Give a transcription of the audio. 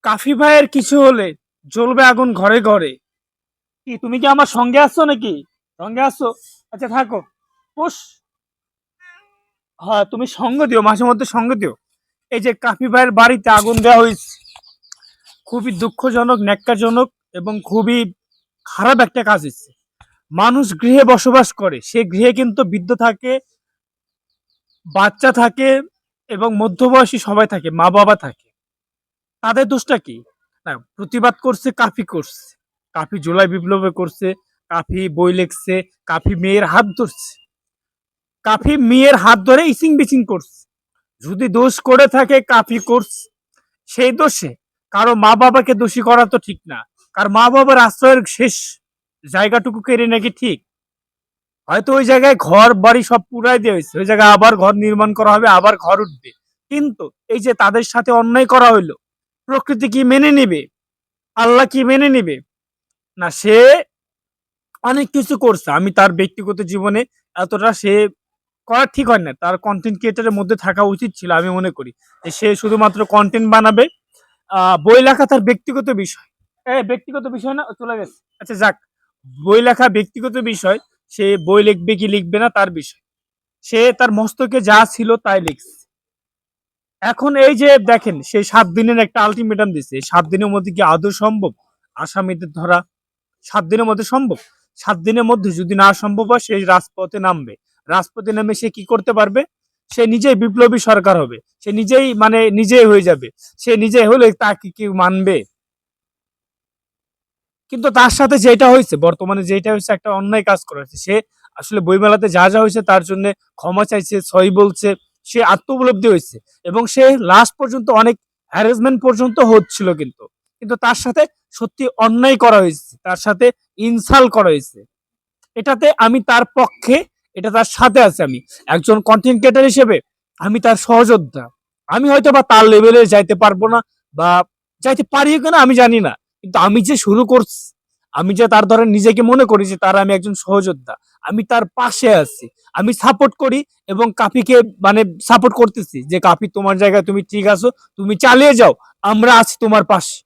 কাফি ভাইয়ের কিছু হলে জ্বলবে আগুন ঘরে ঘরে। কি তুমি কি আমার সঙ্গে আসছো নাকি? সঙ্গে আসছো? আচ্ছা থাকো। পুষ। হ্যাঁ, তুমি সঙ্গ দিও, মাঝে মধ্যে সঙ্গ দিও। এই যে কাফি ভাইয়ের বাড়িতে আগুন দেওয়া হয়েছে, খুবই দুঃখজনক, ন্যাক্কারজনক এবং খুবই খারাপ একটা কাজ হচ্ছে। মানুষ গৃহে বসবাস করে, সে গৃহে কিন্তু বৃদ্ধ থাকে, বাচ্চা থাকে এবং মধ্যবয়সী সবাই থাকে, মা বাবা থাকে। তাদের দোষটা কি? না, প্রতিবাদ করছে, কাফি করছে, কাফি জুলাই বিপ্লবে করছে, কাফি বই লিখছে, কাফি মেয়ের হাত ধরছে, কাফি মেয়ের হাত ধরে ইচিং বিচিং করছে। যদি দোষ করে থাকে কাফি করছে, সেই দোষে কারো মা বাবাকে দোষী করা তো ঠিক না। কার মা বাবার আশ্রয়ের শেষ জায়গাটুকু কেড়ে নাকি ঠিক? হয়তো ওই জায়গায় ঘর বাড়ি সব পুরাই দেওয়া হয়েছে, ওই জায়গায় আবার ঘর নির্মাণ করা হবে, আবার ঘর উঠবে। কিন্তু এই যে তাদের সাথে অন্যায় করা হইলো, প্রকৃতি কি মেনে নিবে? আল্লাহ কি মেনে নিবে? না, সে অনেক কিছু করছে। আমি তার ব্যক্তিগত জীবনে এতটা সে করা ঠিক হয় না। তার কন্টেন্ট ক্রিয়েটারের মধ্যে থাকা উচিত ছিল, আমি মনে করি। যে সে শুধুমাত্র কন্টেন্ট বানাবে। বই লেখা তার ব্যক্তিগত বিষয়। ব্যক্তিগত বিষয় না, চলে গেছে। আচ্ছা যাক, বই লেখা ব্যক্তিগত বিষয়। সে বই লিখবে কি লিখবে না তার বিষয়। সে তার মস্তকে যা ছিল তাই লিখছে। এখন এই যে দেখেন, সে 7 দিনের একটা আলটিমেটাম দিচ্ছে। 7 দিনের মধ্যে কি আদৌ সম্ভব আসামিদের ধরা? 7 দিনের মধ্যে সম্ভব? 7 দিনের মধ্যে যদি না সম্ভব হয়, সে রাজপথে নামবে। রাজপথে নেমে সে কি করতে পারবে? সে নিজেই বিপ্লবী সরকার হবে। সে নিজেই মানে নিজেই হয়ে যাবে। সে নিজেই হলে তাকে কেউ মানবে? কিন্তু তার সাথে যেটা হয়েছে, বর্তমানে যেটা হয়েছে, একটা অন্যায় কাজ করেছে সে। আসলে বইমেলাতে যা যা হয়েছে তার জন্য ক্ষমা চাইছে, সরি বলছে, সে আত্মউপলব্ধি হয়েছে। এবং সে লাস্ট পর্যন্ত অনেক হ্যারাসমেন্ট পর্যন্ত হচ্ছিল, কিন্তু কিন্তু তার সাথে সত্যি অন্যায় করা হয়েছে, তার সাথে ইনসাল্ট করা হয়েছে। এটাতে আমি তার পক্ষে, এটা তার সাথে আছে। আমি একজন কন্টেন্ট ক্রিয়েটর হিসেবে আমি তার সহযোদ্ধা। আমি হয়তো বা তার লেভেলে যাইতে পারবো না, বা যাইতে পারি কিনা আমি জানি না। কিন্তু আমি যে শুরু করছি, আমি যে তার ধরেন নিজেকে মনে করি যে তার আমি একজন সহযোদ্ধা, আমি তার পাশে আছি, আমি সাপোর্ট করি। এবং কাফিকে মানে সাপোর্ট করতেছি যে কাফি, তোমার জায়গায় তুমি ঠিক আছো, তুমি চালিয়ে যাও, আমরা আছি তোমার পাশে।